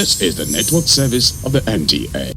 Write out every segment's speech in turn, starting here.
This is the network service of the NTA.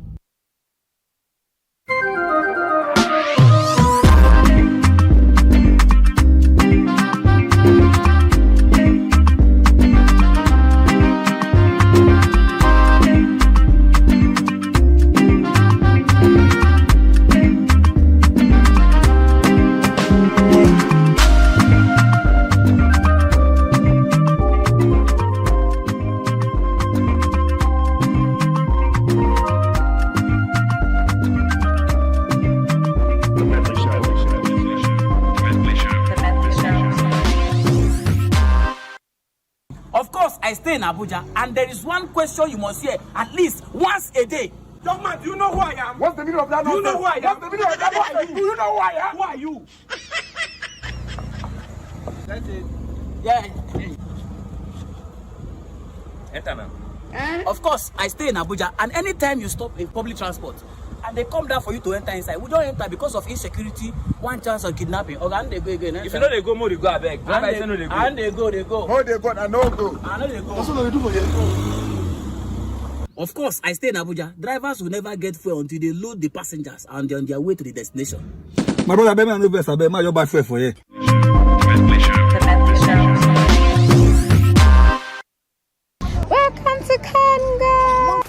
Of course, I stay in Abuja, and there is one question you must hear at least once a day. Young man, do you know who I am? What's the meaning of that? Do you know who I am? What's the meaning of that? Who are you? Do you know who I am? Who are you? That's it. Yeah. Enter now. Of course, I stay in Abuja, and anytime you stop in public transport and they come down for you to enter inside, we don't enter because of insecurity, one chance of kidnapping. Or and they go again. If you know they go, more they go, I beg. And they go. Oh, they go, I know go. I know they go. That's what they do for you. Of course, I stay in Abuja. Drivers will never get fuel until they load the passengers and they're on their way to the destination. My brother, baby, I know best. I bet my buy fuel for you. Welcome to Congo.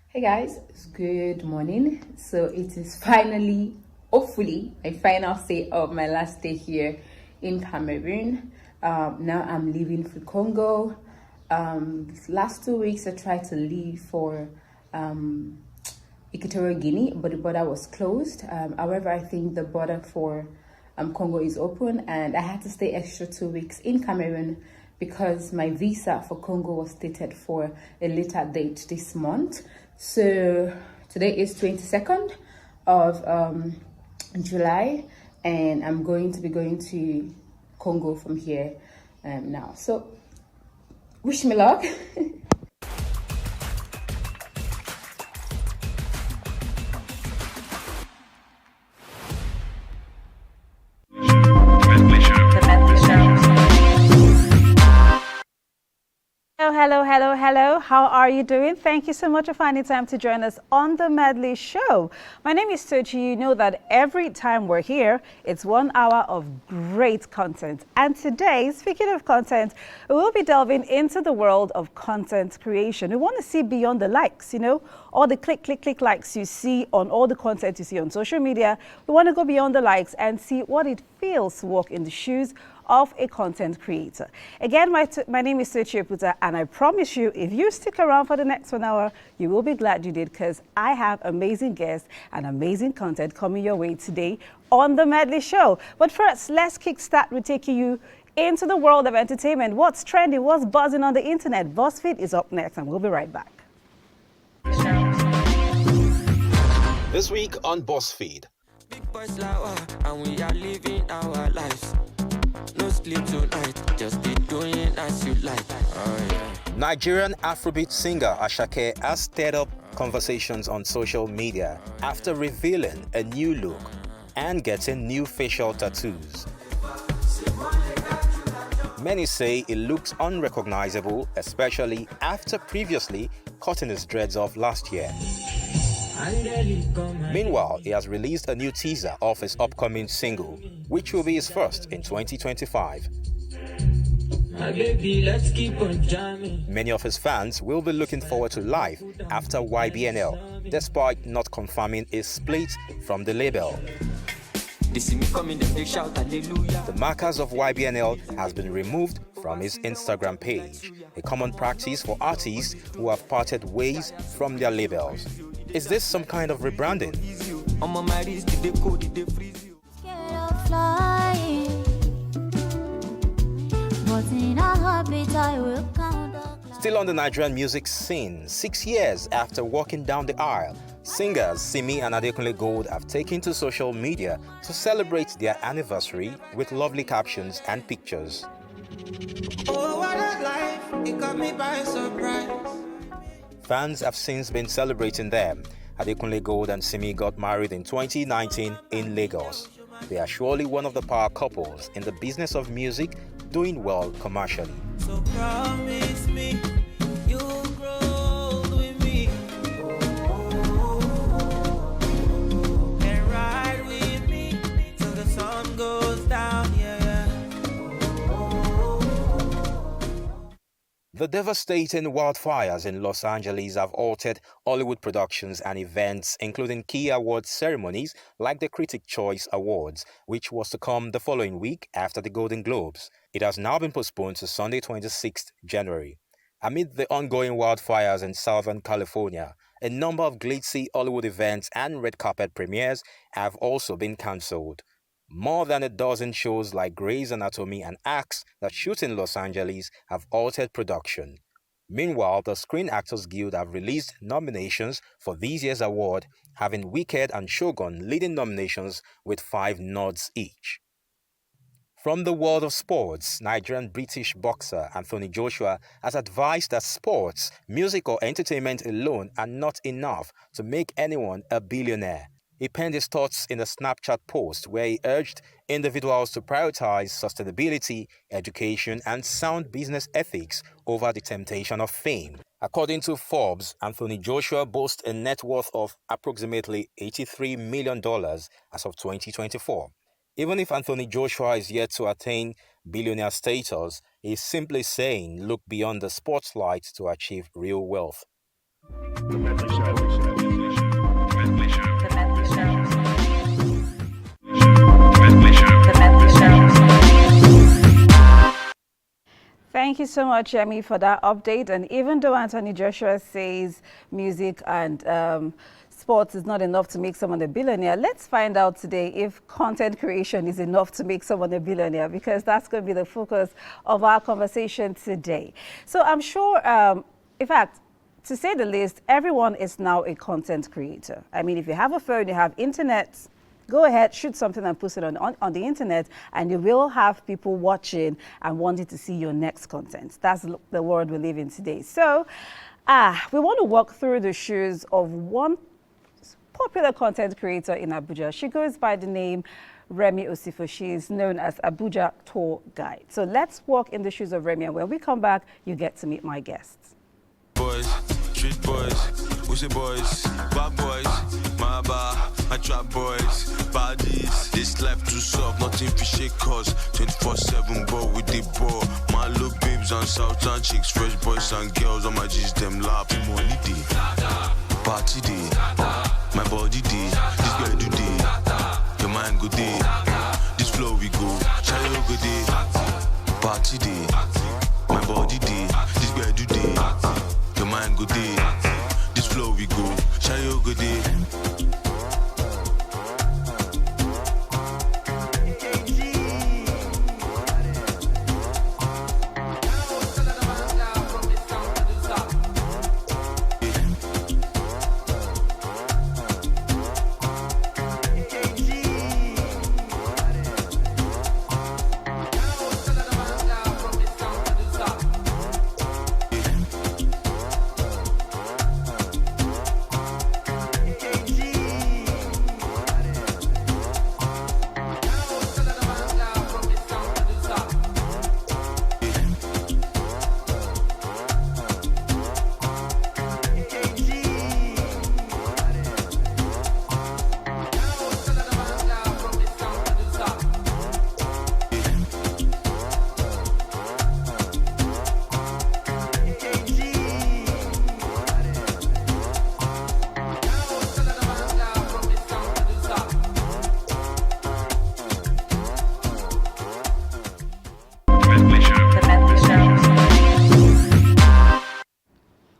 Hey guys, good morning. So it is finally, hopefully, my final day of my last day here in Cameroon. Now I'm leaving for Congo. These last 2 weeks I tried to leave for Equatorial Guinea, but the border was closed. However, I think the border for Congo is open, and I had to stay extra 2 weeks in Cameroon because my visa for Congo was stated for a later date this month. So today is 22nd of July, and I'm going to be going to Congo from here now. So wish me luck. Hello. How are you doing? Thank you so much for finding time to join us on the Medley Show. My name is Tochi. You know that every time we're here, it's 1 hour of great content. And today, speaking of content, we will be delving into the world of content creation. We want to see beyond the likes, all the click likes you see on all the content you see on social media. We want to go beyond the likes and see what it feels to walk in the shoes of a content creator. Again, my name is Tochi Oputa, and I promise you, if you stick around for the next 1 hour, you will be glad you did, because I have amazing guests and amazing content coming your way today on the Medley Show. But first, let's kickstart with taking you into the world of entertainment. What's trending, what's buzzing on the internet? BuzzFeed is up next, and we'll be right back. This week on BuzzFeed. Big boys lower, and we are living our lives. No sleep tonight, just be doing as you like. Oh, yeah. Nigerian Afrobeat singer Asake has stirred up conversations on social media after revealing a new look and getting new facial tattoos. Many say it looks unrecognizable, especially after previously cutting his dreads off last year. Meanwhile, he has released a new teaser of his upcoming single, which will be his first in 2025. Many of his fans will be looking forward to life after YBNL, despite not confirming a split from the label. The markers of YBNL has been removed from his Instagram page, a common practice for artists who have parted ways from their labels. Is this some kind of rebranding? Still on the Nigerian music scene, 6 years after walking down the aisle, singers Simi and Adekunle Gold have taken to social media to celebrate their anniversary with lovely captions and pictures. Oh, what a life, it got me by surprise. Fans have since been celebrating them, Adekunle Gold and Simi got married in 2019 in Lagos. They are surely one of the power couples in the business of music, doing well commercially. So promise me you'll grow with me and ride with me till the sun goes down, yeah. The devastating wildfires in Los Angeles have altered Hollywood productions and events, including key award ceremonies like the Critics' Choice Awards, which was to come the following week after the Golden Globes. It has now been postponed to Sunday, 26th January. Amid the ongoing wildfires in Southern California, a number of glitzy Hollywood events and red carpet premieres have also been cancelled. More than a dozen shows like Grey's Anatomy and Axe that shoot in Los Angeles have altered production. Meanwhile, the Screen Actors Guild have released nominations for this year's award, having Wicked and Shogun leading nominations with 5 nods each. From the world of sports, Nigerian-British boxer Anthony Joshua has advised that sports, music or entertainment alone are not enough to make anyone a billionaire. He penned his thoughts in a Snapchat post where he urged individuals to prioritize sustainability, education, and sound business ethics over the temptation of fame. According to Forbes, Anthony Joshua boasts a net worth of approximately $83 million as of 2024. Even if Anthony Joshua is yet to attain billionaire status, he is simply saying look beyond the spotlight to achieve real wealth. The Medley Show. Thank you so much, Yemi, for that update. And even though Anthony Joshua says music and sports is not enough to make someone a billionaire, let's find out today if content creation is enough to make someone a billionaire, because that's going to be the focus of our conversation today. So I'm sure, in fact, to say the least, everyone is now a content creator. I mean, if you have a phone, you have internet, go ahead, shoot something and post it on the internet, and you will have people watching and wanting to see your next content. That's the world we live in today. So we want to walk through the shoes of one popular content creator in Abuja. She goes by the name Remi Osifo. She is known as Abuja Tour Guide. So let's walk in the shoes of Remi, and when we come back, you get to meet my guests. Boys, street boys, Uzi boys, bad boys, my bar, my trap boys, bodies. This life too soft, nothing for shake cause 24/7 ball with the ball. My little babes and southern chicks, fresh boys and girls on my G's, them laugh. Money day, party day, my body day, this girl do day, your mind go day, this flow we go, shy go day, party day, my body day, this girl do day. Mind good day, this flow we go, shy good day.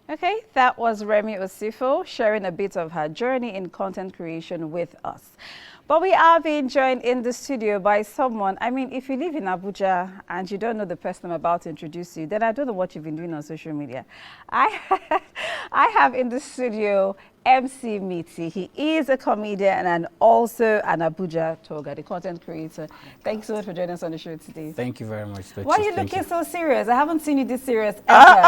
Okay, that was Remi Osifo sharing a bit of her journey in content creation with us. But we are being joined in the studio by someone. I mean, if you live in Abuja and you don't know the person I'm about to introduce you, then I don't know what you've been doing on social media. I have in the studio MC Miti. He is a comedian and also an Abuja tour guide, a content creator. Thank you so much for joining us on the show today. Thank you very much. Why are you looking so serious? I haven't seen you this serious ever.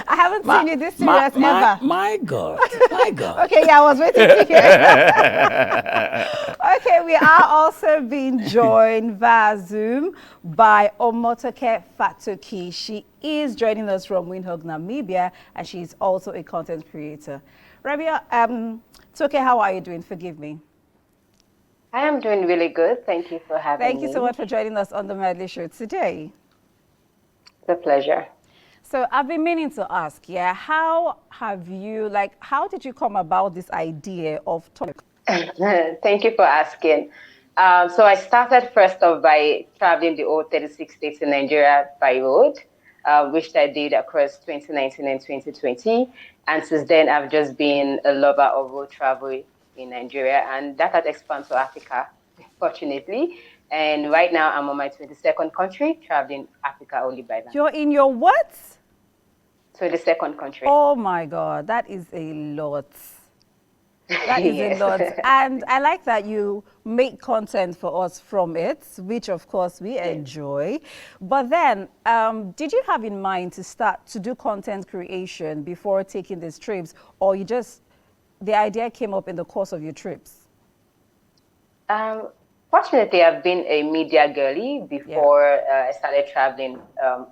I haven't haven't seen you this serious ever. My God. My God. Okay, yeah, I was waiting to hear. Okay, we are also being joined via Zoom by Omotoke Fatoki. She is joining us from Windhoek, Namibia, and she's also a content creator. Rabia, Toke, how are you doing? Forgive me. I am doing really good. Thank you for having me. Thank you so much for joining us on the Medley Show today. It's a pleasure. So I've been meaning to ask, yeah, how did you come about this idea of talk? Thank you for asking. So I started first off by traveling the whole 36 states in Nigeria by road, which I did across 2019 and 2020. And since then, I've just been a lover of road travel in Nigeria, and that has expanded to Africa, fortunately. And right now, I'm on my 22nd country, traveling Africa only by land. You're in your what? 22nd country. Oh my God, that is a lot. That is Yes. a lot. And I like that you make content for us from it, which of course we enjoy. But then, did you have in mind to start to do content creation before taking these trips, or the idea came up in the course of your trips? Fortunately, I've been a media girly before I started traveling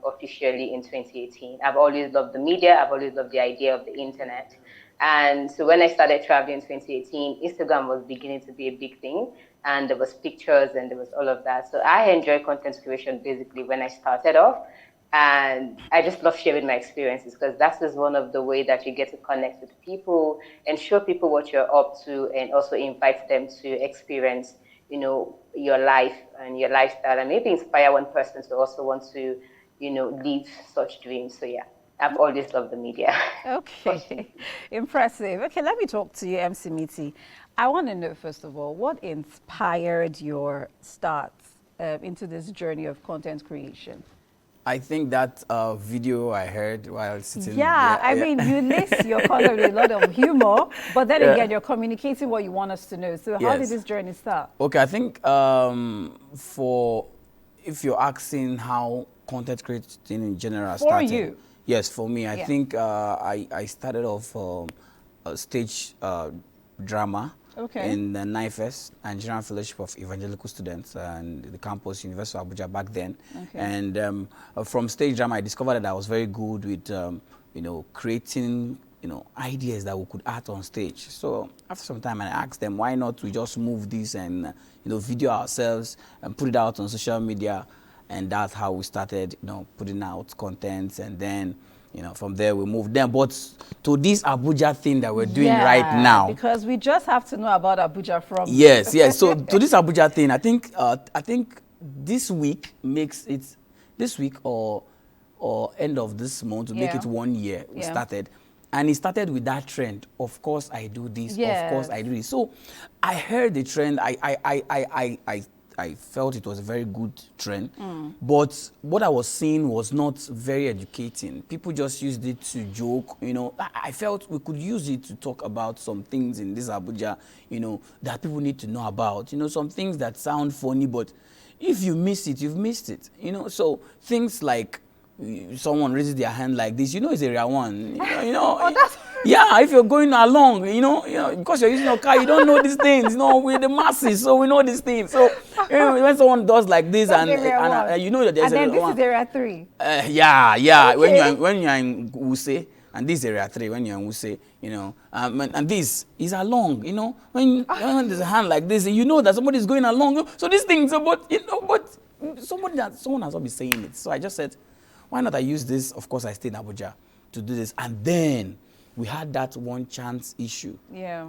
officially in 2018. I've always loved the media. I've always loved the idea of the internet. And so when I started traveling in 2018, Instagram was beginning to be a big thing. And there was pictures and there was all of that. So I enjoy content creation basically when I started off. And I just love sharing my experiences because that is one of the ways that you get to connect with people and show people what you're up to and also invite them to experience, your life and your lifestyle and maybe inspire one person to also want to, live such dreams. So yeah, I've always loved the media. Okay, impressive. Okay, let me talk to you, MC Miti. I want to know, first of all, what inspired your start into this journey of content creation? I think that video I heard while sitting Yeah, there. I mean, you list your content with a lot of humor, but then again, you're communicating what you want us to know. So how did this journey start? Okay, I think if you're asking how content creating in general started. For you? Yes, for me. I think I started off a stage drama. Okay. In the NIFES, Nigerian Fellowship of Evangelical Students, and the campus, University of Abuja back then. Okay. And from stage drama, I discovered that I was very good with, creating, ideas that we could act on stage. So after some time, I asked them, why not we just move this and, video ourselves and put it out on social media. And that's how we started, putting out content. And then, from there we moved them. But to this Abuja thing that we're doing right now. Because we just have to know about Abuja from Yes. So to this Abuja thing, I think this week makes it, this week or end of this month to make it 1 year we started. And it started with that trend. Of course I do this, of course I do this. So I heard the trend, I felt it was a very good trend, but what I was seeing was not very educating. People just used it to joke, I felt we could use it to talk about some things in this Abuja, that people need to know about, some things that sound funny, but if you miss it, you've missed it, so things like someone raises their hand like this, it's area one, yeah, if you're going along, because you're using your car, you don't know these things, we're the masses, so we know these things. So when someone does like this, and you know that there's and then area this is area 3. Okay. When you're in Wuse, and this is area 3, when you're in Wuse, and this is along, when there's a hand like this, that somebody's going along. So these things, but someone has not been saying it. So I just said, why not I use this? Of course, I stayed in Abuja to do this. And then we had that one chance issue. Yeah.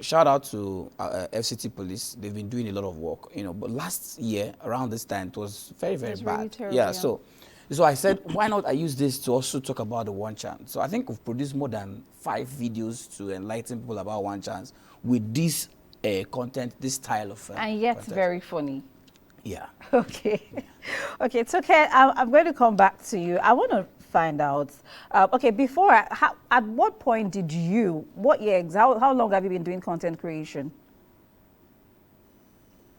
Shout out to FCT police. They've been doing a lot of work, but last year around this time, it was very, very bad. Really terrible, yeah. So I said, why not I use this to also talk about the one chance? So I think we've produced more than 5 videos to enlighten people about one chance with this content, this style of and yet content. Very funny. Yeah. Okay. Okay, it's okay. I'm going to come back to you. I want to find out, at what point did you, what years, how long have you been doing content creation?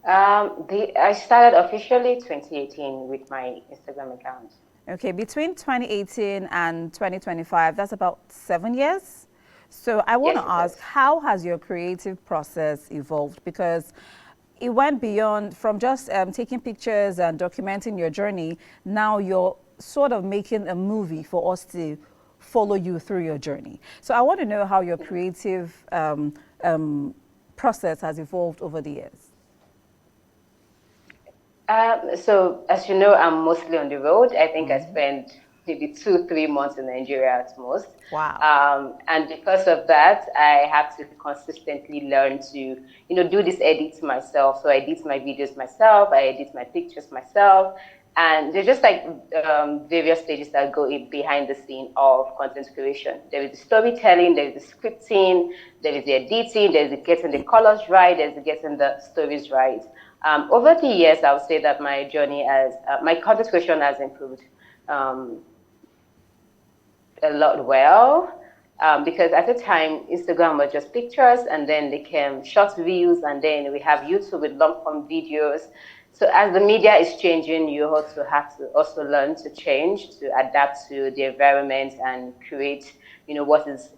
I started officially 2018 with my Instagram account. Okay, between 2018 and 2025, that's about 7 years. So I want Yes, to it ask, is. how has your creative process evolved? Because it went beyond from just taking pictures and documenting your journey. Now you're sort of making a movie for us to follow you through your journey. So I want to know how your creative process has evolved over the years. So as you know, I'm mostly on the road. I think I spend maybe 2, 3 months in Nigeria at most. Wow. And because of that, I have to consistently learn to, do this edits myself. So I edit my videos myself. I edit my pictures myself. And there's just like various stages that go in behind the scene of content creation. There is the storytelling, there is the scripting, there is the editing, there is the getting the colors right, there's the getting the stories right. Over the years, I would say that my journey as my content creation has improved a lot well. Because at the time, Instagram was just pictures, and then they came short views, and then we have YouTube with long form videos. So as the media is changing, you also have to also learn to change, to adapt to the environment and create, what is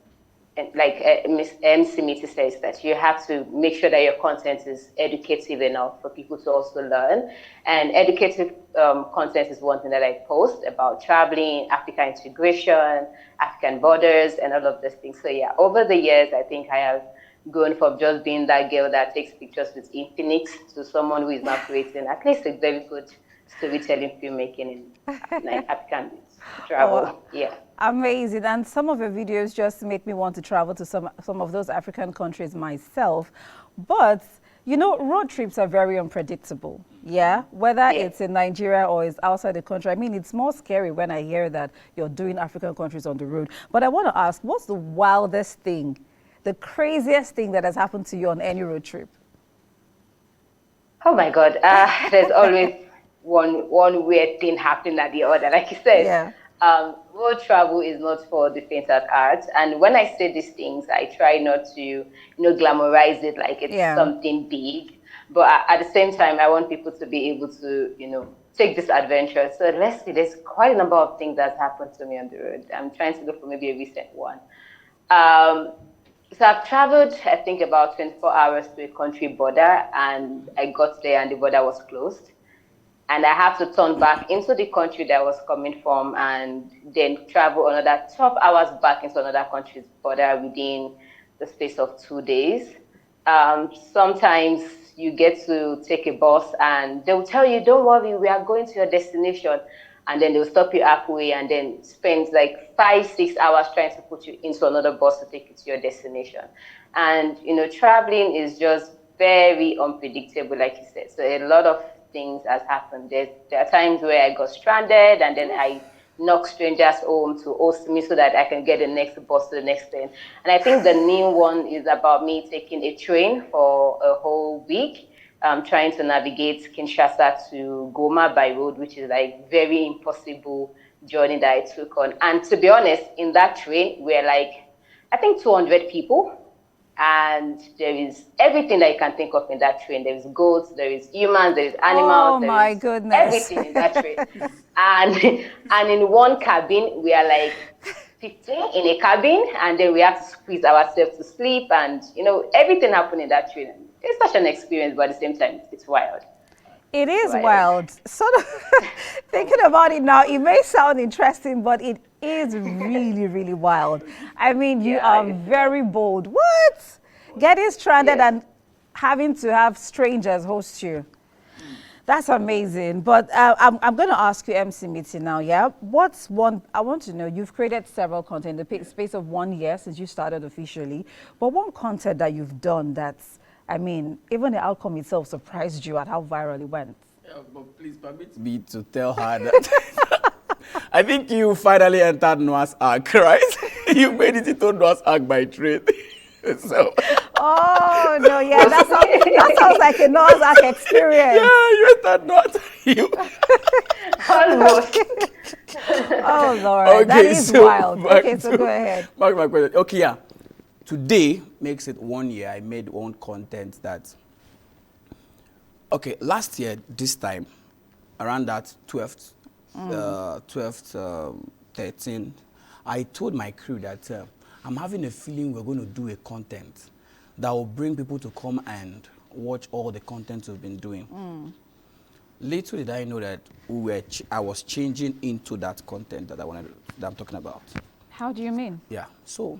like Miss MC Miti says, that you have to make sure that your content is educative enough for people to also learn. And educative content is one thing that I post about traveling, African integration, African borders, and all of those things. So yeah, over the years, I think I have grown from just being that girl that takes pictures with Infinix to someone who is now creating at least a very good storytelling filmmaking in African travel. Oh, yeah. amazing. And some of your videos just make me want to travel to some of those African countries myself. But, road trips are very unpredictable. Yeah. Whether it's in Nigeria or it's outside the country. I mean, it's more scary when I hear that you're doing African countries on the road. But I want to ask, what's the wildest thing, the craziest thing that has happened to you on any road trip? Oh my God. There's always one weird thing happening at the other. Like you said, Yeah. road travel is not for the faint at heart. And when I say these things, I try not to, glamorize it like it's something big. But at the same time, I want people to be able to, take this adventure. So let's see, there's quite a number of things that happened to me on the road. I'm trying to look for maybe a recent one. So I've traveled, I think, about 24 hours to a country border, and I got there and the border was closed. And I have to turn back into the country that I was coming from and then travel another 12 hours back into another country's border within the space of 2 days. Sometimes you get to take a bus and they'll tell you, don't worry, we are going to your destination. And then they'll stop you halfway and then spend like 5, 6 hours trying to put you into another bus to take you to your destination. And, traveling is just very unpredictable, like you said. So a lot of things has happened. There are times where I got stranded and then I knock strangers home to host me so that I can get the next bus to the next train. And I think the new one is about me taking a train for a whole week. Trying to navigate Kinshasa to Goma by road, which is like very impossible journey that I took on. And to be honest, in that train, we're like, I think 200 people. And there is everything that you can think of in that train. There is goats, there is humans, there is animals. Oh my goodness. Everything in that train. and in one cabin, we are like 15 in a cabin, and then we have to squeeze ourselves to sleep. And, everything happened in that train. It's such an experience, but at the same time, it's wild. It is wild. Sort of thinking about it now, it may sound interesting, but it is really, really wild. I mean, you are very bold. What? Getting stranded and having to have strangers host you. That's amazing. But I'm going to ask you, MC Miti, now, yeah? What's one, I want to know, you've created several content in the space of 1 year since you started officially, but one content that you've done that's, I mean, even the outcome itself surprised you at how viral it went. Yeah, but please permit me to tell her that I think you finally entered Noah's Ark, right? You made it into Noah's Ark by trade. So. Oh, no, yeah, that sounds like a Noah's Ark experience. Yeah, you entered Noah's Almost. Oh, Lord, okay, that is wild. Okay, so go ahead. Back my question. Okay, yeah. Today makes it 1 year. I made one content that Okay, last year, this time, around that 12th, 13th, I told my crew that I'm having a feeling we're going to do a content that will bring people to come and watch all the content we've been doing. Little did I know that I was changing into that content that I'm talking about. How do you mean? Yeah, so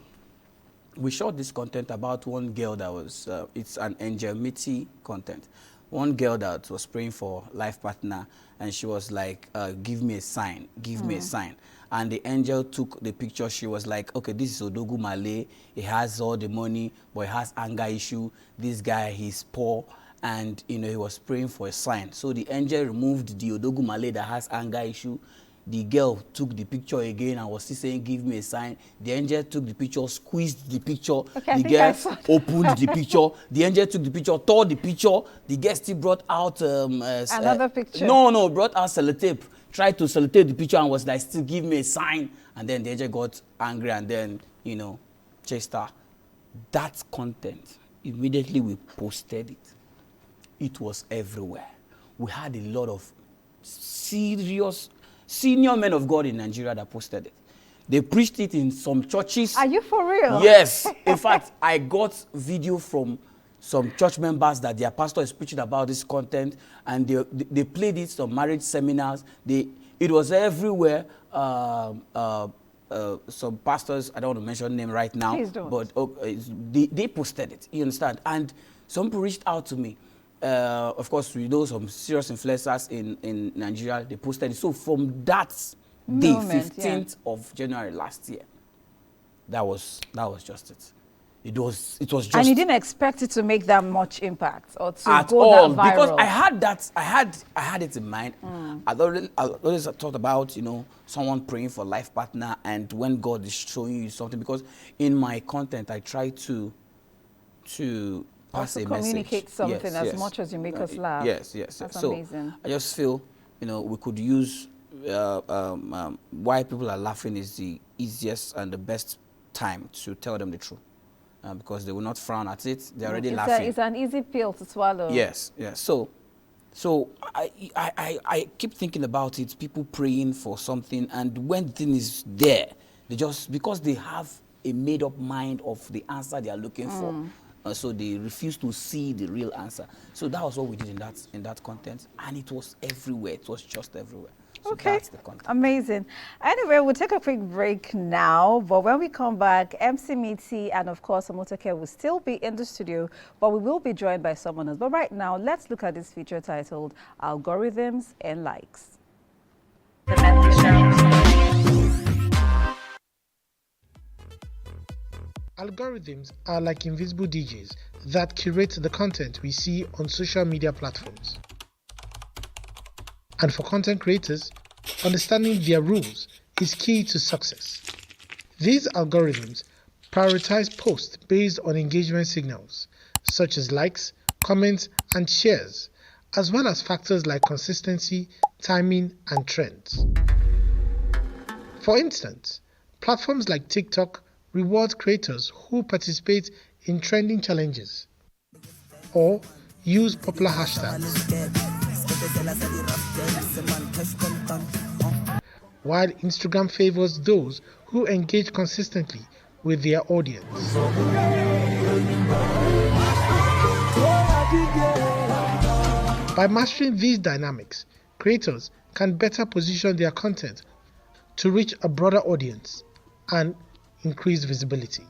we shot this content about one girl that was, it's an angel meeting content. One girl that was praying for life partner, and she was like, give me a sign, give me a sign. And the angel took the picture. She was like, okay, this is Odogu Malay. He has all the money, but he has anger issue. This guy, he's poor. And, you know, he was praying for a sign. So the angel removed the Odogu Malay that has anger issue. The girl took the picture again and was still saying, give me a sign. The angel took the picture, squeezed the picture. Okay, the girl opened the picture. The angel took the picture, tore the picture. The girl still brought out... another picture? No, brought out sellotape. Tried to sellotape the picture and was like, still give me a sign. And then the angel got angry and then, you know, chased her. That content, immediately we posted it. It was everywhere. We had a lot of serious... senior men of God in Nigeria that posted it. They preached it in some churches. Are you for real? Yes. In fact, I got video from some church members that their pastor is preaching about this content, and they played it some marriage seminars. It was everywhere. Some pastors, I don't want to mention name right now. Please don't. But they posted it. You understand? And some people reached out to me. Of course, we know some serious influencers in Nigeria, they posted it. So from that day, 15th of January last year, that was just it. It was just... And you didn't expect it to make that much impact or to at go all, that viral? because I had it in mind. I always thought about, you know, someone praying for life partner, and when God is showing you something, because in my content, I try to pass a communicate message. something as much as you make us laugh. Yes. That's so amazing. I just feel, you know, we could use why people are laughing is the easiest and the best time to tell them the truth, because they will not frown at it. They're already laughing. It's an easy pill to swallow. Yes. So I keep thinking about it. People praying for something, and when the thing is there, they just, because they have a made-up mind of the answer they are looking for. So they refuse to see the real answer. So that was what we did in that content, and it was everywhere. It was just everywhere. So Okay, that's the content. amazing. Anyway, we'll take a quick break now, but when we come back, MC Mitty and of course Omotake will still be in the studio, but we will be joined by someone else. But right now, let's look at this feature titled Algorithms and Likes. The Medley Show. Algorithms are like invisible DJs that curate the content we see on social media platforms. And for content creators, understanding their rules is key to success. These algorithms prioritize posts based on engagement signals, such as likes, comments, and shares, as well as factors like consistency, timing, and trends. For instance, platforms like TikTok reward creators who participate in trending challenges or use popular hashtags, while Instagram favors those who engage consistently with their audience. By mastering these dynamics, creators can better position their content to reach a broader audience and increase visibility.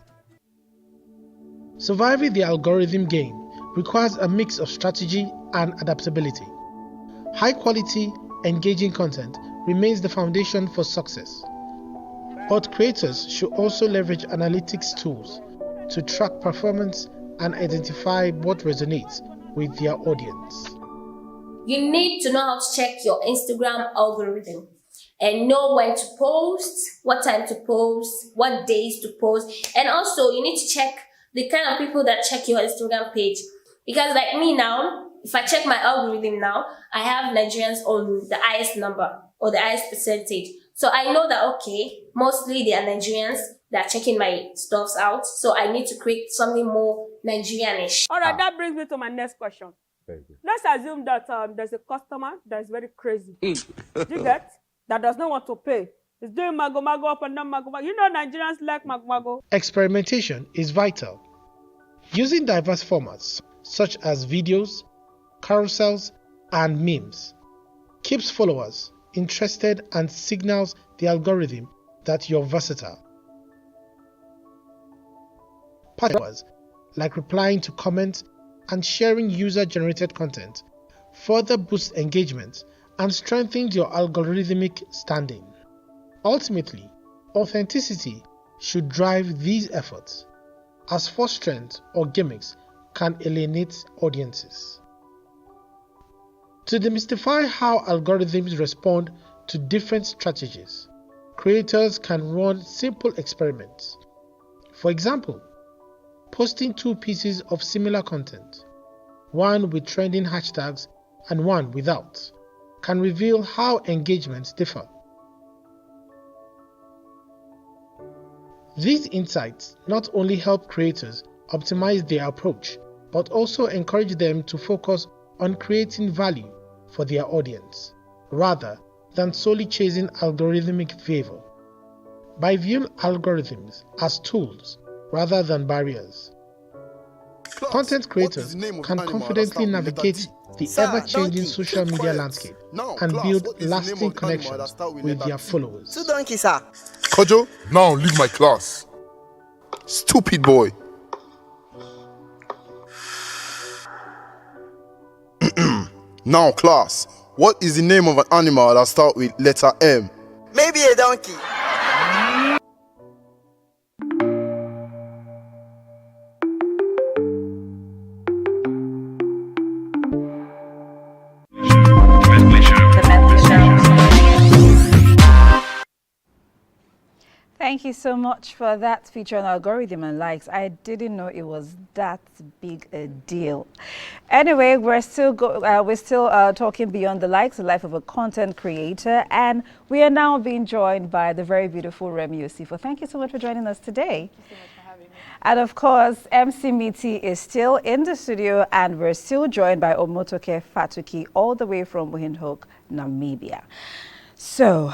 Surviving the algorithm game requires a mix of strategy and adaptability. High quality, engaging content remains the foundation for success. But creators should also leverage analytics tools to track performance and identify what resonates with their audience. You need to know how to check your Instagram algorithm and know when to post, what time to post, what days to post. And also you need to check the kind of people that check your Instagram page. Because like me now, if I check my algorithm now, I have Nigerians on the highest number or the highest percentage. So I know that, okay, mostly they are Nigerians that are checking my stuffs out. So I need to create something more Nigerianish. All right, that brings me to my next question. Let's assume that there's a customer that is very crazy. Do you get? That does not want to pay. It's doing mago up and down mago. You know Nigerians like mago. Experimentation is vital. Using diverse formats such as videos, carousels, and memes keeps followers interested and signals the algorithm that you're versatile. Patterns like replying to comments and sharing user-generated content further boosts engagement and strengthens your algorithmic standing. Ultimately, authenticity should drive these efforts, as false trends or gimmicks can alienate audiences. To demystify how algorithms respond to different strategies, creators can run simple experiments. For example, posting 2 pieces of similar content, one with trending hashtags and one without, can reveal how engagements differ. These insights not only help creators optimize their approach, but also encourage them to focus on creating value for their audience, rather than solely chasing algorithmic favor. By viewing algorithms as tools rather than barriers, content creators can confidently navigate the ever-changing social media landscape and build lasting connections with their followers. Kojo, now leave my class. Stupid boy. Now class, what is the name of an animal that starts with letter M? Maybe a donkey. Thank you so much for that feature on algorithm and likes. I didn't know it was that big a deal. Anyway, we're still talking beyond the likes, the life of a content creator, and we are now being joined by the very beautiful Remy Osifo. Thank you so much for joining us today. Thank you so much for having me. And of course, MC Miti is still in the studio, and we're still joined by Omotoke Fatuki, all the way from Windhoek, Namibia. So,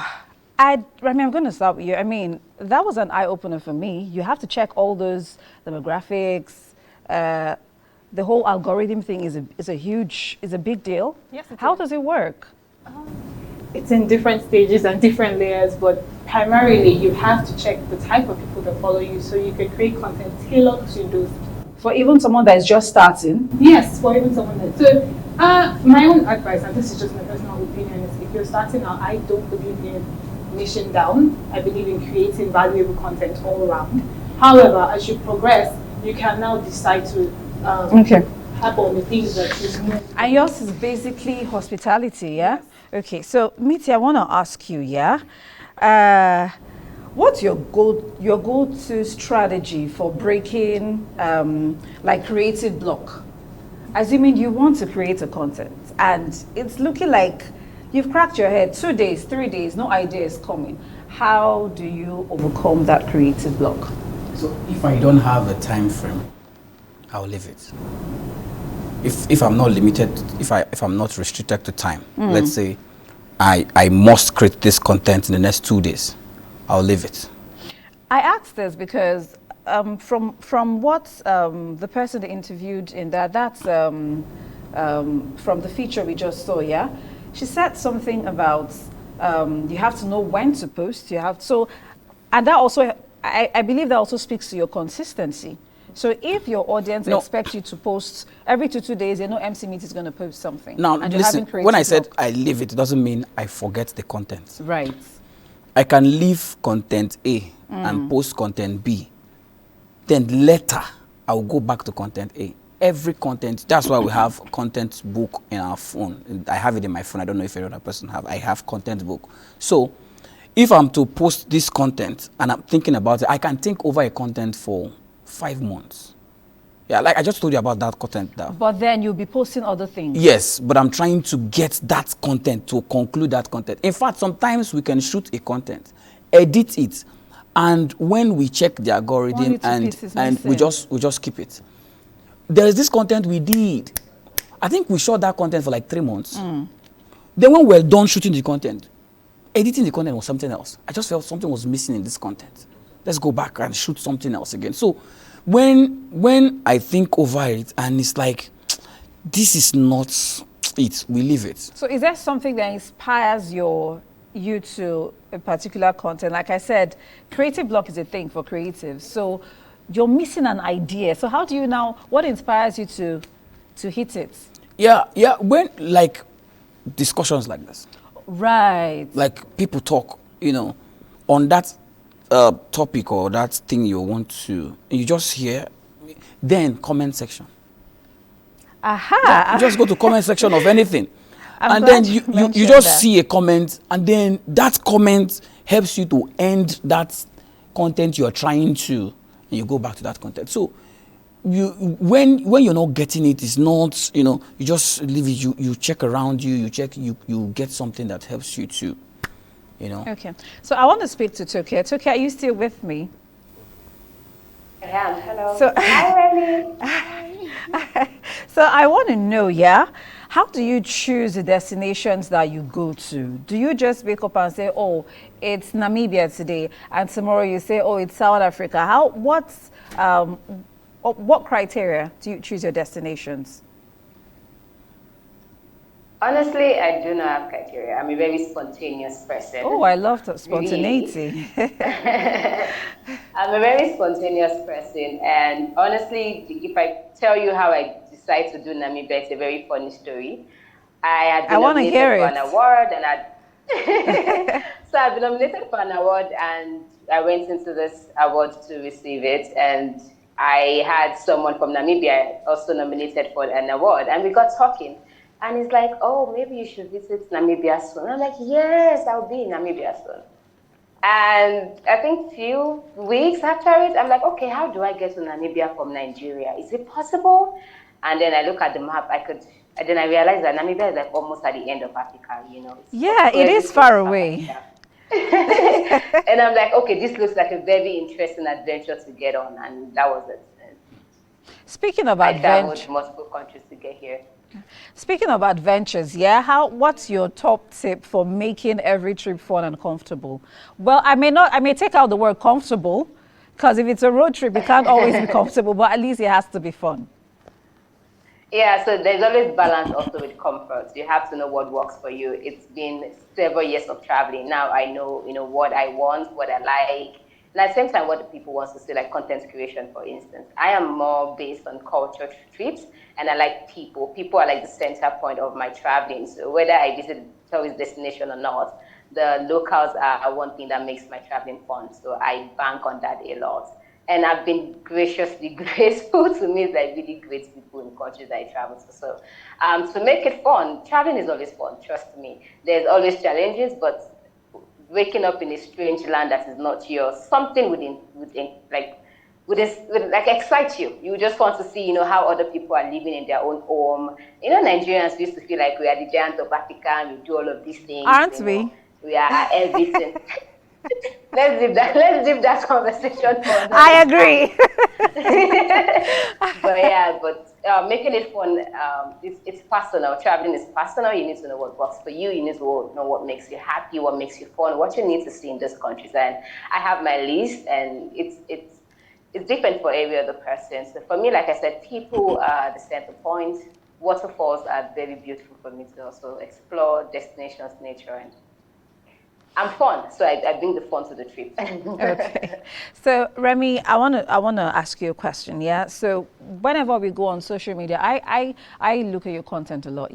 Remy, I'm going to start with you. I mean, that was an eye-opener for me. You have to check all those demographics. The whole algorithm thing is a big deal. Yes, How does it work? It's in different stages and different layers, but primarily you have to check the type of people that follow you so you can create content tailored to those people. For even someone that is just starting? Yes, for even someone that. So, my own advice, and this is just my personal opinion, is if you're starting out, I don't believe in niching down. I believe in creating valuable content all around. However, as you progress, you can now decide to have all the things that you know. And yours is basically hospitality, yeah? Yes. Okay, so Miti, I want to ask you, what's your go-to strategy for breaking like creative block? Assuming you want to create a content and it's looking like you've cracked your head 2 days, 3 days, no idea is coming. How do you overcome that creative block? So if I don't have a time frame, I'll leave it. If I'm not limited, if I'm not restricted to time, let's say I must create this content in the next 2 days, I'll leave it. I asked this because from what the person they interviewed in that's from the feature we just saw, yeah? She said something about you have to know when to post. And that also, I believe that also speaks to your consistency. So if your audience expects you to post every 2 days, you know MC Meet is going to post something. Now, listen, when I said I leave it, it doesn't mean I forget the content. Right. I can leave content A and post content B. Then later, I will go back to content A. Every content, that's why we have content book in our phone. I have it in my phone. I don't know if any other person have. I have content book. So if I'm to post this content and I'm thinking about it, I can think over a content for 5 months. Yeah, like I just told you about that content. But then you'll be posting other things. Yes, but I'm trying to get that content to conclude that content. In fact, sometimes we can shoot a content, edit it, and when we check the algorithm and we just keep it. There is this content we did, I think we shot that content for like 3 months. Then when we're done shooting the content, editing the content was something else. I just felt something was missing in this content. Let's go back and shoot something else again. So when I think over it and it's like, this is not it, we leave it. So is there something that inspires you to a particular content? Like I said, creative block is a thing for creatives. So you're missing an idea. So how do you now, what inspires you to hit it? Yeah, when like discussions like this. Right. Like people talk, on that topic or that thing you want to, you just hear, then comment section. Aha. Yeah, you just go to comment section of anything. I'm and then glad you just see a comment, and then that comment helps you to end that content you're trying to, and you go back to that content. So when you're not getting it, it's not, you just leave it, you check around you, you get something that helps you to, Okay. So I want to speak to Tokia. Tokia, are you still with me? I am. Hello. So, hi, Remy. So I want to know, how do you choose the destinations that you go to? Do you just wake up and say, oh, it's Namibia today, and tomorrow you say, oh, it's South Africa? What criteria do you choose your destinations? Honestly, I do not have criteria. I'm a very spontaneous person. Oh, I love that spontaneity. I'm a very spontaneous person, and honestly, if I tell you how I decided to do Namibia, it's a very funny story. I had been nominated for an award, and so I've been nominated for an award, and I went into this award to receive it, and I had someone from Namibia also nominated for an award, and we got talking. And he's like, oh, maybe you should visit Namibia soon. I'm like, yes, I'll be in Namibia soon. And I think few weeks after it, I'm like, okay, how do I get to Namibia from Nigeria? Is it possible? And then I look at the map, and then I realized that Namibia is like almost at the end of Africa, Yeah, it is far away. And I'm like, okay, this looks like a very interesting adventure to get on. And that was it. Speaking of I traveled adventure, multiple countries to get here. Speaking of adventures, what's your top tip for making every trip fun and comfortable? Well, I may take out the word comfortable, because if it's a road trip, it can't always be comfortable, but at least it has to be fun. Yeah, so there's always balance also with comfort. You have to know what works for you. It's been several years of traveling. Now I know, what I want, what I like. And at the same time, what the people want to see, like content creation, for instance. I am more based on culture trips, and I like people. People are like the center point of my traveling. So whether I visit a tourist destination or not, the locals are one thing that makes my traveling fun. So I bank on that a lot. And I've been graciously grateful to meet like really great people in countries that I travel to. So to make it fun, traveling is always fun, trust me. There's always challenges, but waking up in a strange land that is not yours, something would excite you. You just want to see, how other people are living in their own home. Nigerians used to feel like we are the giant of Africa and we do all of these things. Aren't we? We are everything. Let's leave that conversation for another I agree. But making it fun, it's personal. Traveling is personal. You need to know what works for you. You need to know what makes you happy, what makes you fun, what you need to see in those countries. And I have my list, and it's different for every other person. So for me, like I said, people are the center point. Waterfalls are very beautiful for me to also explore, destinations, nature, and I'm fun, so I bring the fun to the trip. Okay. So Remy, I wanna ask you a question, So whenever we go on social media, I look at your content a lot,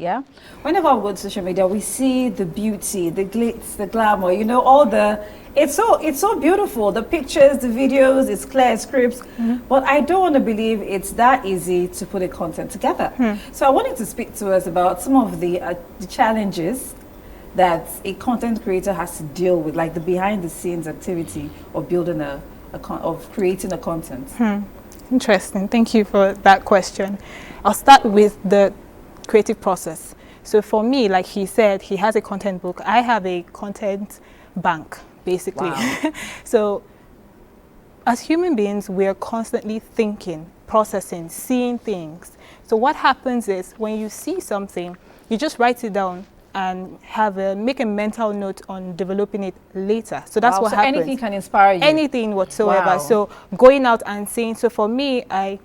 Whenever we go on social media, we see the beauty, the glitz, the glamour, all the it's so beautiful. The pictures, the videos, it's clear scripts. But I don't want to believe it's that easy to put a content together. So I wanted to speak to us about some of the challenges that a content creator has to deal with, like the behind-the-scenes activity of building of creating a content. Interesting. Thank you for that question. I'll start with the creative process. So for me, like he said, he has a content book. I have a content bank, basically. Wow. So as human beings, we are constantly thinking processing, seeing things. So what happens is when you see something, you just write it down and make a mental note on developing it later. So that's what happens. Anything can inspire you. Anything whatsoever. Wow. So going out and saying, so for me, I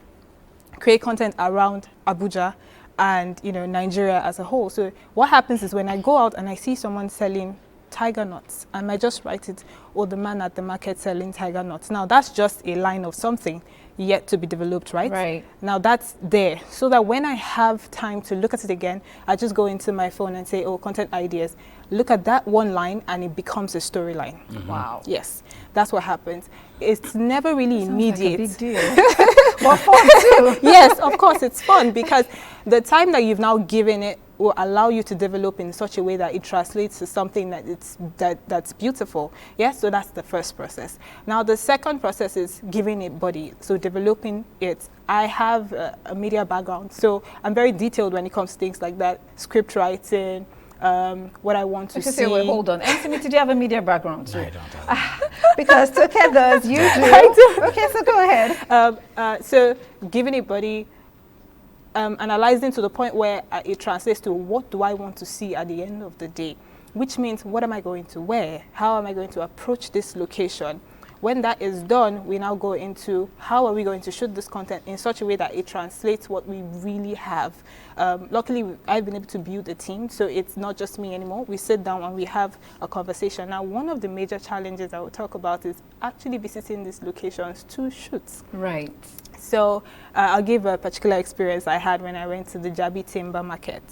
create content around Abuja and Nigeria as a whole. So what happens is when I go out and I see someone selling tiger nuts, I might just write it, or the man at the market selling tiger nuts. Now that's just a line of something yet to be developed, right? Right. Now that's there, so that when I have time to look at it again, I just go into my phone and say, oh, content ideas. Look at that one line and it becomes a storyline. Wow. Yes, that's what happens. It's never really immediate. Like a big deal. But fun too. Yes, of course, it's fun because the time that you've now given it will allow you to develop in such a way that it translates to something that's beautiful. Yes, so that's the first process. Now the second process is giving it body, so developing it. I have a media background, so I'm very detailed when it comes to things like that, script writing, what I want to see. Wait, hold on. Anthony, did you have a media background too? I don't. Because Toke does, you do. I do. Okay, so go ahead. So giving it body, analyzing to the point where it translates to what do I want to see at the end of the day, which means what am I going to wear? How am I going to approach this location? When that is done, we now go into how are we going to shoot this content in such a way that it translates what we really have. Luckily, I've been able to build a team, so it's not just me anymore. We sit down and we have a conversation. Now, one of the major challenges I will talk about is actually visiting these locations to shoot. Right. So I'll give a particular experience I had when I went to the Jabi Timber Market.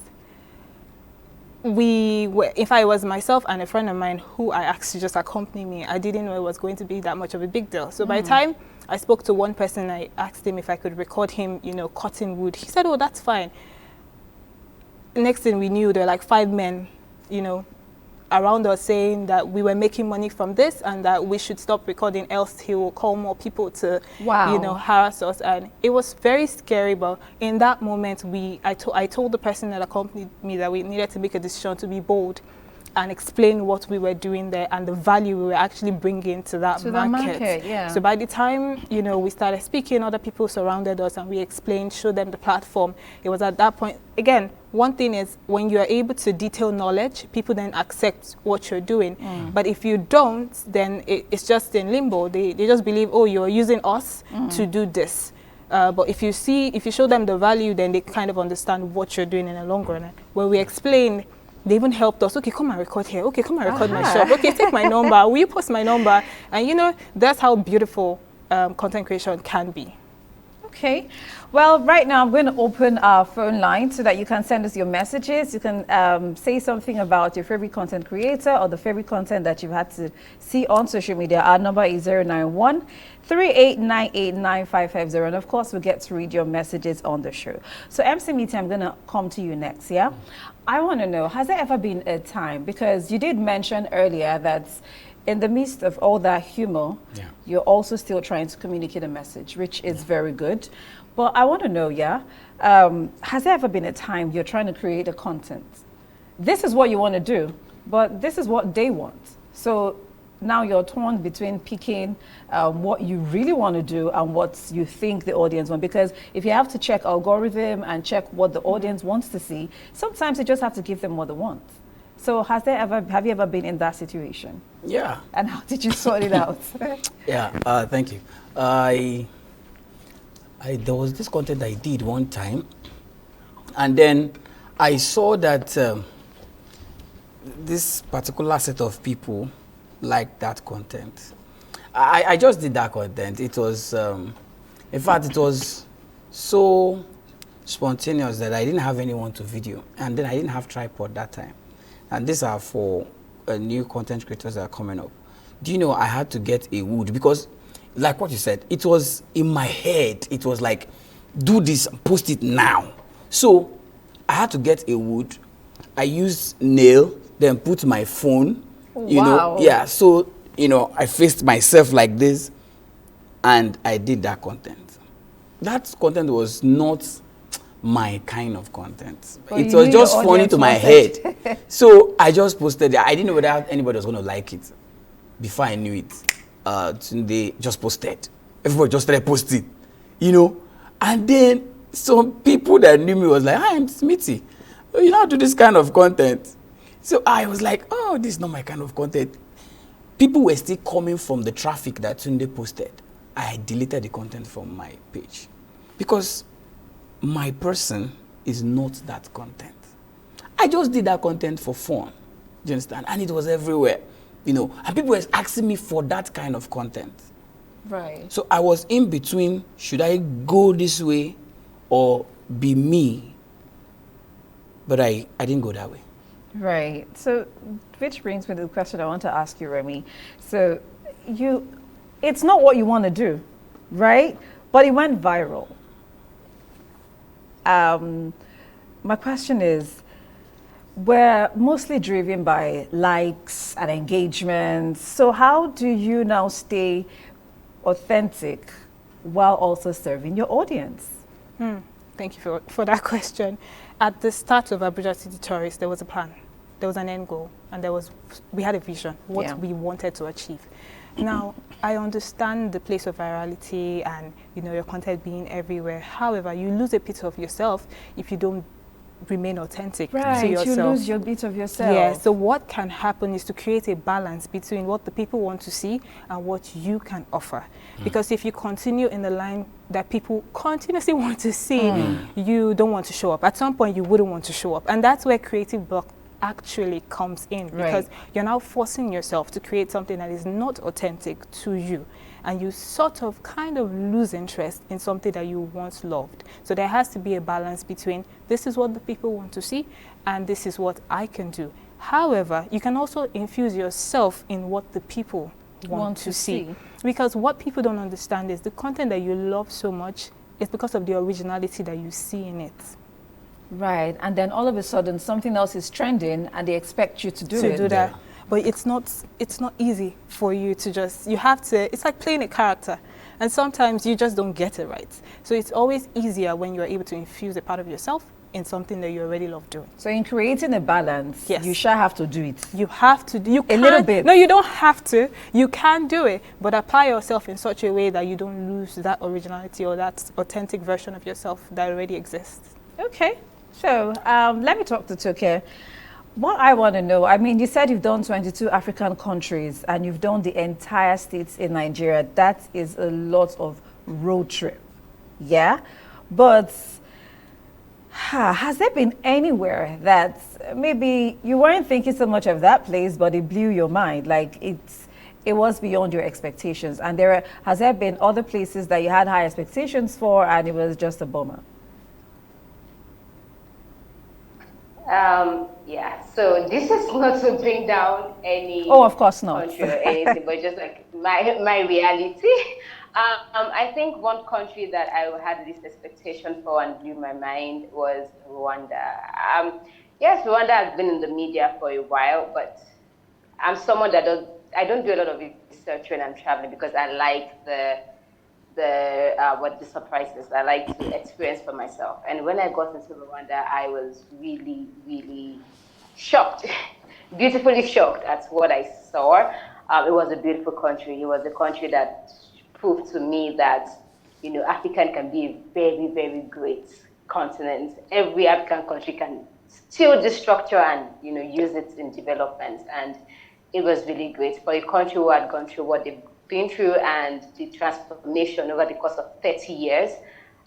In fact, it was myself and a friend of mine who I asked to just accompany me. I didn't know it was going to be that much of a big deal. So by the time I spoke to one person, I asked him if I could record him, cutting wood. He said, oh, that's fine. Next thing we knew, there were like 5 men, around us saying that we were making money from this and that we should stop recording, else he will call more people to, harass us. And it was very scary, but in that moment, I told the person that accompanied me that we needed to make a decision to be bold and explain what we were doing there and the value we were actually bringing to that market. Yeah. So by the time, we started speaking, other people surrounded us and we explained, showed them the platform. It was at that point, again, one thing is when you are able to detail knowledge, people then accept what you're doing. But if you don't, then it's just in limbo. They just believe, oh, you're using us to do this. But if you show them the value, then they kind of understand what you're doing in the long run. When we explain, they even helped us. Okay, come and record here. Okay, come and record my shop. Okay, take my number. Will you post my number? And that's how beautiful content creation can be. Okay. Well, right now I'm going to open our phone line so that you can send us your messages. You can say something about your favorite content creator or the favorite content that you've had to see on social media. Our number is 091-3898-9550. And of course, we get to read your messages on the show. So MC Meeting, I'm going to come to you next, yeah? I want to know, has there ever been a time, because you did mention earlier that in the midst of all that humor, you're also still trying to communicate a message, which is very good. But I want to know, has there ever been a time you're trying to create a content? This is what you want to do, but this is what they want. So now you're torn between picking what you really want to do and what you think the audience wants. Because if you have to check algorithm and check what the audience wants to see, sometimes you just have to give them what they want. So have you ever been in that situation? Yeah. And how did you sort it out? Yeah, thank you. There was this content I did one time, and then I saw that this particular set of people liked that content. I just did that content. It was, in fact, it was so spontaneous that I didn't have anyone to video, and then I didn't have tripod that time. And these are for new content creators that are coming up. Do you know I had to get a wood because, like what you said, it was in my head. It was like, do this, post it now. So I had to get a wood. I used nail, then put my phone. So I faced myself like this, and I did that content. That content was not my kind of content. It was just funny to my head. So I just posted it. I didn't know whether anybody was going to like it. Before I knew it, they just posted. Everybody just started posting, And then some people that knew me was like, "Hi, I'm Smithy. You know how to do this kind of content." So I was like, "Oh, this is not my kind of content." People were still coming from the traffic that Tunde posted. I deleted the content from my page because my person is not that content. I just did that content for fun. Do you understand? And it was everywhere, you know. And people were asking me for that kind of content. Right. So I was in between, should I go this way or be me? But I didn't go that way. Right. So, which brings me to the question I want to ask you, Remy. So, it's not what you want to do, right? But it went viral. My question is, we're mostly driven by likes and engagements. So how do you now stay authentic while also serving your audience? Thank you for that question. At the start of Abuja City Tourist, there was a plan. There was an end goal, and we had a vision, what we wanted to achieve. Now, I understand the place of virality and, you know, your content being everywhere. However, you lose a bit of yourself if you don't remain authentic to yourself. You lose your bit of yourself. Yeah, so what can happen is to create a balance between what the people want to see and what you can offer. Because if you continue in the line that people continuously want to see, you don't want to show up. At some point, you wouldn't want to show up. And that's where creative block actually comes in, because you're now forcing yourself to create something that is not authentic to you, and you sort of kind of lose interest in something that you once loved. So there has to be a balance between this is what the people want to see and this is what I can do. However, you can also infuse yourself in what the people want to see, because what people don't understand is the content that you love so much is because of the originality that you see in it. Right, and then all of a sudden something else is trending and they expect you to do that. Yeah. But it's not easy for you to it's like playing a character, and sometimes you just don't get it right. So it's always easier when you're able to infuse a part of yourself in something that you already love doing. So in creating a balance, you shall have to do it. You have to do a little bit. No, you don't have to. You can do it, but apply yourself in such a way that you don't lose that originality or that authentic version of yourself that already exists. Okay. So let me talk to Toke. What I want to know, I mean, you said you've done 22 African countries and you've done the entire states in Nigeria. That is a lot of road trip. Yeah? But has there been anywhere that maybe you weren't thinking so much of that place, but it blew your mind? Like it was beyond your expectations. And has there been other places that you had high expectations for and it was just a bummer? Yeah, so this is not to bring down any of course not. country or anything, but just like my reality. I think one country that I had this expectation for and blew my mind was Rwanda. Yes, Rwanda has been in the media for a while, but I'm someone that I don't do a lot of research when I'm traveling because I like the surprises. I like to experience for myself. And when I got into Rwanda, I was really, really shocked, beautifully shocked at what I saw. It was a beautiful country. It was a country that proved to me that, you know, Africa can be a very, very great continent. Every African country can steal this structure and, you know, use it in development. And it was really great for a country who had gone through what they've been through and the transformation over the course of 30 years.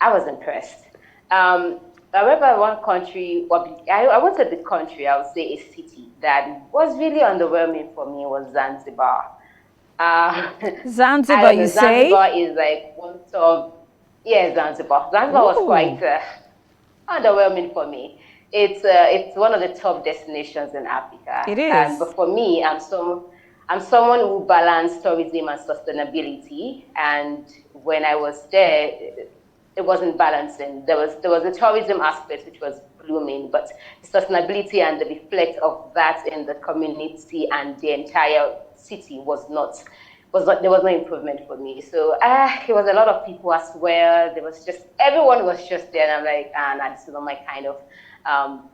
I was impressed. However, one country, I won't say the country, I would say a city that was really underwhelming for me was Zanzibar. Zanzibar, you say? Zanzibar is like one of, Zanzibar. Zanzibar was quite underwhelming for me. It's one of the top destinations in Africa. It is. But for me, I'm someone who balances tourism and sustainability. And when I was there, it wasn't balancing. There was a tourism aspect which was blooming, but the sustainability and the reflect of that in the community and the entire city was not. There was no improvement for me. So there was a lot of people as well. Everyone was just there, and I'm like, this is not my kind of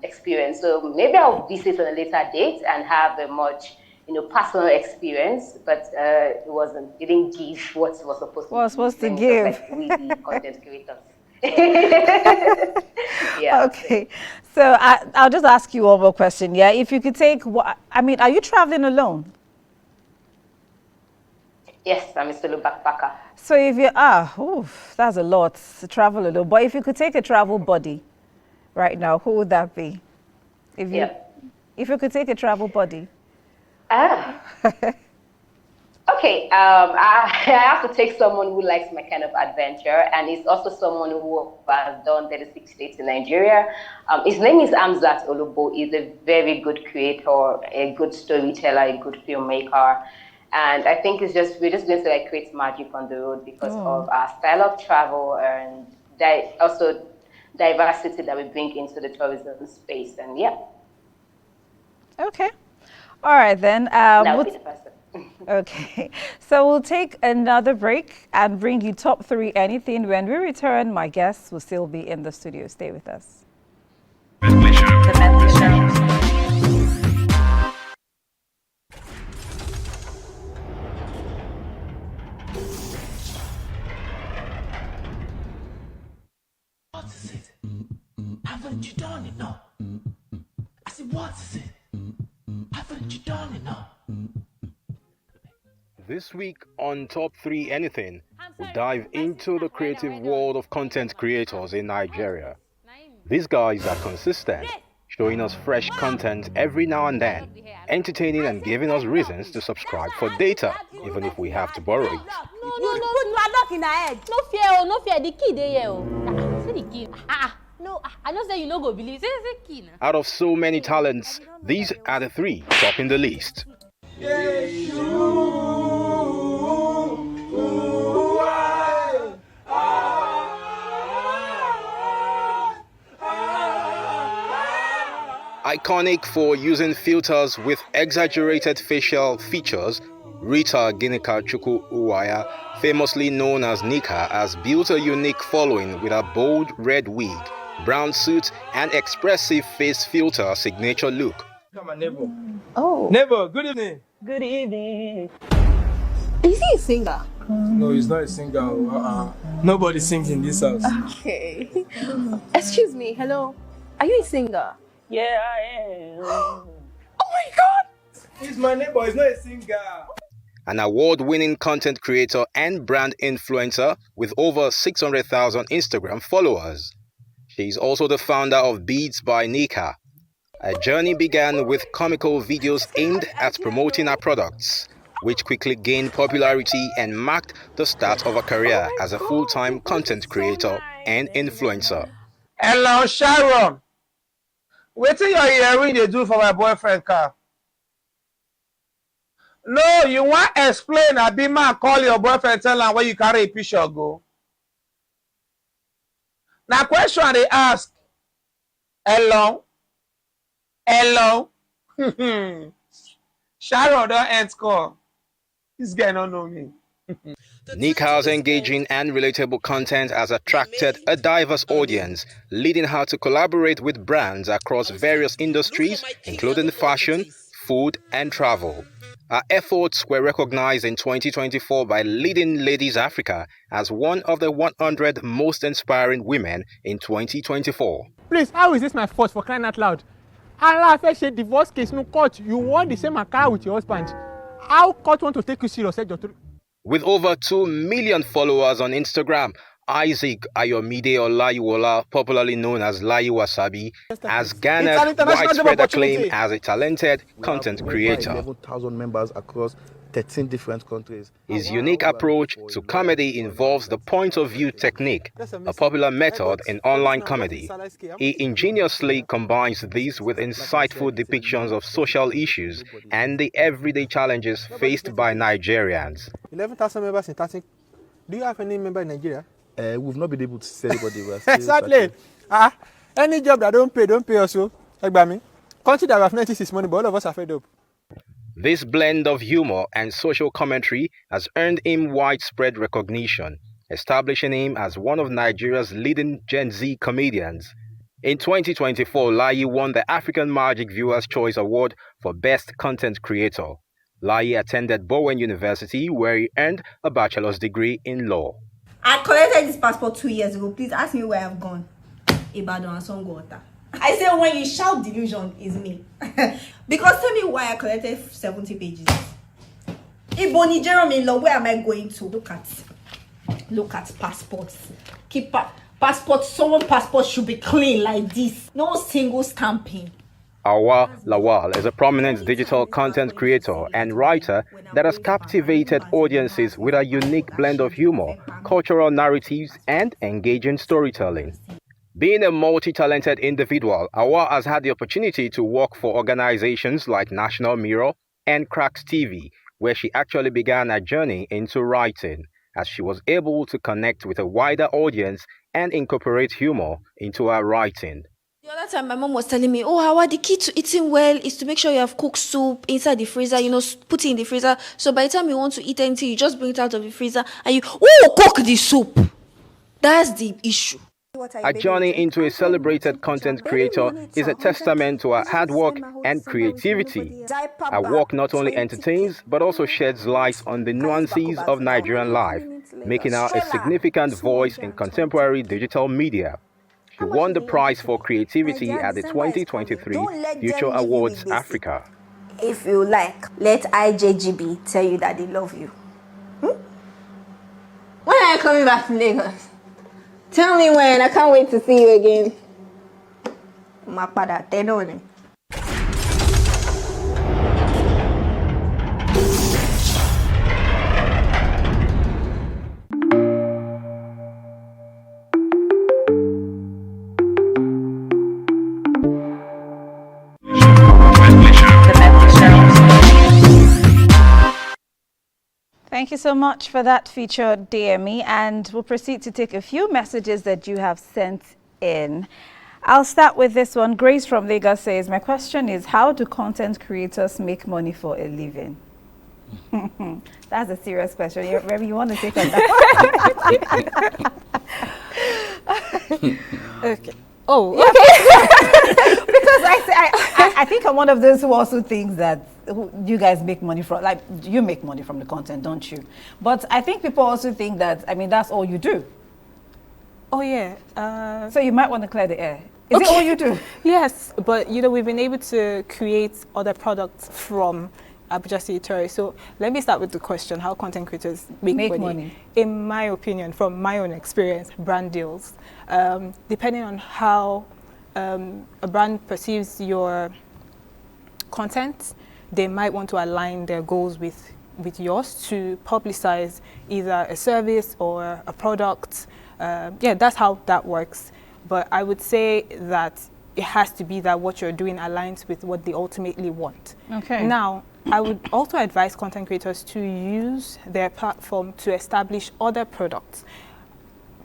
experience. So maybe I'll visit on a later date and have a much, personal experience, but it didn't give what it was supposed to. Supposed to give. Like really content creators. Yeah. Okay. So I'll just ask you one more question. Yeah. If you could take, I mean, are you traveling alone? Yes, I'm a solo backpacker. So if you that's a lot to travel alone. But if you could take a travel buddy right now, who would that be? If you could take a travel buddy. Okay, I have to take someone who likes my kind of adventure, and it's also someone who has done 36 states in Nigeria. His name is Amzat Olubo. He's a very good creator, a good storyteller, a good filmmaker. And I think we're just going to like create magic on the road because of our style of travel and also diversity that we bring into the tourism space. And yeah. Okay. All right then. That would be the person. Okay, so we'll take another break and bring you top 3 anything. When we return, my guests will still be in the studio. Stay with us. The Medley Show. What is it? Haven't you done enough? I said, what is it? Haven't you done enough? This week on Top 3 Anything, we dive into the creative world of content creators in Nigeria. These guys are consistent, showing us fresh content every now and then, entertaining and giving us reasons to subscribe for data, even if we have to borrow it. You are not in head. No fear, the key there. Say the key. No, I know say you no go believe. Say the key. Out of so many talents, these are the 3 topping the list. Iconic for using filters with exaggerated facial features, Rita Ginika Chukwu Uwaya, famously known as Nika, has built a unique following with a bold red wig, brown suit, and expressive face filter signature look. Come on, neighbor. Oh. Neighbor, good evening. Good evening. Is he a singer? No, he's not a singer. Nobody sings in this house. Okay. Excuse me. Hello. Are you a singer? Yeah, I am. Oh my God! He's my neighbor. He's not a singer. An award-winning content creator and brand influencer with over 600,000 Instagram followers. She is also the founder of Beats by Nika. Her journey began with comical videos aimed at promoting her products, which quickly gained popularity and marked the start of her career as a full-time content creator and influencer. Hello, Sharon. Wetin your hearing dey do for my boyfriend car? No, you want explain abi man call your boyfriend tell am where you carry a picture go? Na question I dey ask. Hello? Sharon don end call. This guy don't know me. Nika's engaging and relatable content has attracted a diverse audience, leading her to collaborate with brands across various industries, including fashion, food, and travel. Her efforts were recognized in 2024 by Leading Ladies Africa as one of the 100 most inspiring women in 2024. Please, how is this my fault for crying out loud? Allah affect a divorce case no court. You want the same car with your husband. How court want to take you serious? With over 2 million followers on Instagram, Isaac Ayomide Olayiwola, popularly known as Layi Wasabi, has garnered widespread acclaim as a talented content creator. 11,000 members across 13 different countries. His unique approach to comedy involves the point of view technique, a popular method in online comedy. He ingeniously combines these with insightful depictions of social issues and the everyday challenges faced by Nigerians. 11,000 members in 13. Do you have any member in Nigeria? We've not been able to say anybody. Exactly. Any job that don't pay also. Like by me. Country that have noticed this money, but all of us are fed up. This blend of humor and social commentary has earned him widespread recognition, establishing him as one of Nigeria's leading Gen Z comedians. In 2024, Layi won the African Magic Viewers' Choice Award for Best Content Creator. Layi attended Bowen University, where he earned a bachelor's degree in law. I collected this passport 2 years ago. Please ask me where I've gone. Ibadan and Songota. I say when you shout delusion is me. Because tell me why I collected 70 pages. Ibo Nigerian in law, where am I going to? Look at passports. Passport. Someone's passport should be clean like this. No single stamping. Awa Lawal is a prominent digital content creator and writer that has captivated audiences with a unique blend of humor, cultural narratives, and engaging storytelling. Being a multi-talented individual, Awa has had the opportunity to work for organizations like National Mirror and Cracks TV, where she actually began her journey into writing, as she was able to connect with a wider audience and incorporate humor into her writing. The other time, my mom was telling me, oh, Hawa, the key to eating well is to make sure you have cooked soup inside the freezer, put it in the freezer. So by the time you want to eat anything, you just bring it out of the freezer and you, cook the soup. That's the issue. Her journey into a celebrated content creator is a testament to her hard work and creativity. Her work not only entertains, but also sheds light on the nuances of Nigerian life, making her a significant voice in contemporary digital media. She won the prize for creativity at the 2023 Future Awards Africa. If you like, let IJGB tell you that they love you. When are you coming back from Lagos? Tell me when. I can't wait to see you again. Mapada, tenone. Thank you so much for that feature, DME, and we'll proceed to take a few messages that you have sent in. I'll start with this one. Grace from Lagos says, my question is, how do content creators make money for a living? That's a serious question. Maybe you want to take on that? Okay. Oh, okay. Because I think I'm one of those who also thinks that you guys make money from, like, you make money from the content, don't you? But I think people also think that, I mean, that's all you do. Oh, yeah. So you might want to clear the air. Is it all you do? Yes, but, we've been able to create other products from Abuja City Tourist. So let me start with the question, how content creators make money. In my opinion, from my own experience, brand deals. Depending on how a brand perceives your content, they might want to align their goals with yours to publicize either a service or a product. Yeah, that's how that works. But I would say that it has to be that what you're doing aligns with what they ultimately want. Okay. Now, I would also advise content creators to use their platform to establish other products.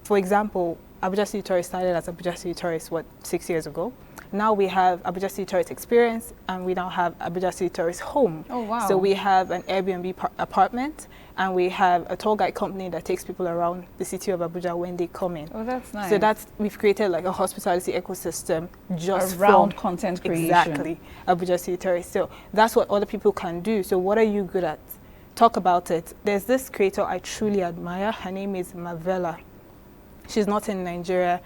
For example, Abuja City Tourist started as Abuja City Tourist, 6 years ago? Now we have Abuja City Tourist Experience, and we now have Abuja City Tourist Home. Oh, wow. So we have an Airbnb apartment, and we have a tour guide company that takes people around the city of Abuja when they come in. Oh, that's nice. So we've created like a hospitality ecosystem just around from content creation. Exactly, Abuja City Tourist. So that's what other people can do. So what are you good at? Talk about it. There's this creator I truly admire. Her name is Mavella. She's not in Nigeria.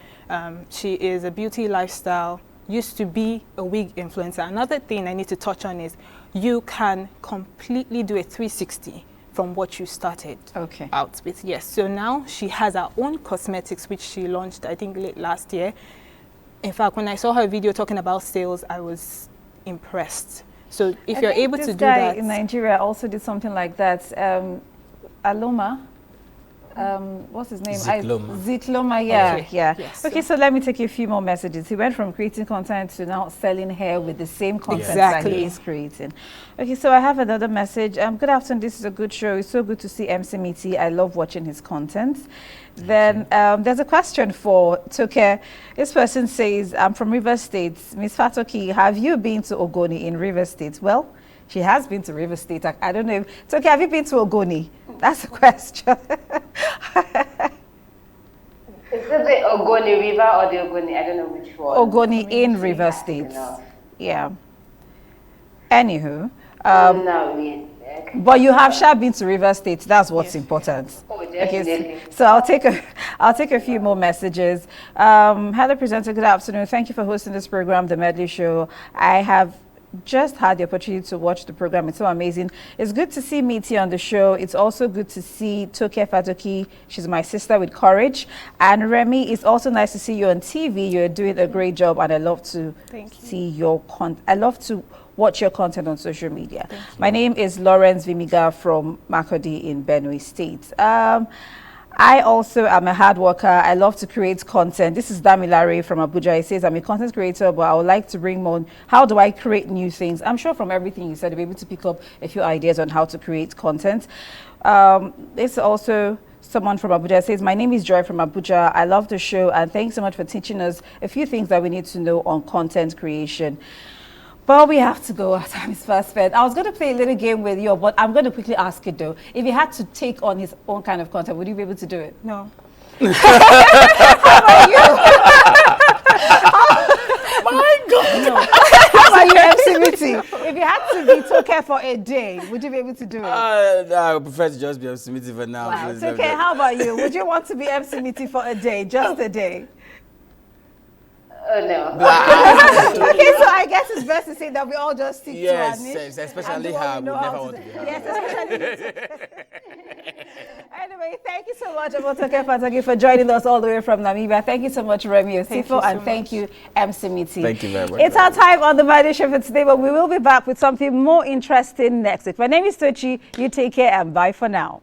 She is a beauty lifestyle, used to be a wig influencer. Another thing I need to touch on is you can completely do a 360 from what you started out with. Yes, so now she has her own cosmetics, which she launched, I think, late last year. In fact, when I saw her video talking about sales, I was impressed. So if you're able to do that. in Nigeria also did something like that. Aloma. What's his name? Zitloma, yeah. Okay. Yeah. Yes. Okay, so let me take you a few more messages. He went from creating content to now selling hair with the same content that he is creating. Okay, so I have another message. Good afternoon, this is a good show. It's so good to see MC Miti. I love watching his content. Then there's a question for Toke. This person says, I'm from River State. Miss Fatoki, have you been to Ogoni in River State? Well, she has been to River State. I don't know. Toke, have you been to Ogoni? That's the question. Is it the Ogoni River or the Ogoni? I don't know which one. Ogoni in River State. Yeah. Anywho. No, work. But you have sure been to River State. That's what's important. Oh, definitely. So I'll take a few more messages. Hello, presenter. Good afternoon. Thank you for hosting this program, The Medley Show. I have just had the opportunity to watch the program. It's so amazing. It's good to see Miti on the show. It's also good to see Toke Fatoki. She's my sister with courage. And Remy, it's also nice to see you on TV. You're doing a great job, and I love to see your content. I love to watch your content on social media. My name is Lawrence Vimiga from Makurdi in Benue State. I also am a hard worker. I love to create content. This is Damilare from Abuja. He says, I'm a content creator, but I would like to bring more. How do I create new things? I'm sure from everything you said, you'll be able to pick up a few ideas on how to create content. This is also someone from Abuja says, my name is Joy from Abuja. I love the show, and thanks so much for teaching us a few things that we need to know on content creation. But we have to go. Our time is fast spent. I was going to play a little game with you, but I'm going to quickly ask you though. If he had to take on his own kind of content, would you be able to do it? No. How about you? My God. No. How about you, MCBT? If you had to be Toke for a day, would you be able to do it? I would prefer to just be MCBT for now. Wow. Toke, how about you? Would you want to be MCBT for a day, just a day? Oh, no. Okay, so I guess it's best to say that we all just stick to our niche. Yes, especially her. We never want to be her. Yes, especially. Anyway, thank you so much, Toke Fatoki, for joining us all the way from Namibia. Thank you so much, Remy Osifo, and thank you, MC Miti. Thank you very much. It's our time on the Medley Show for today, but we will be back with something more interesting next week. My name is Tochi. You take care and bye for now.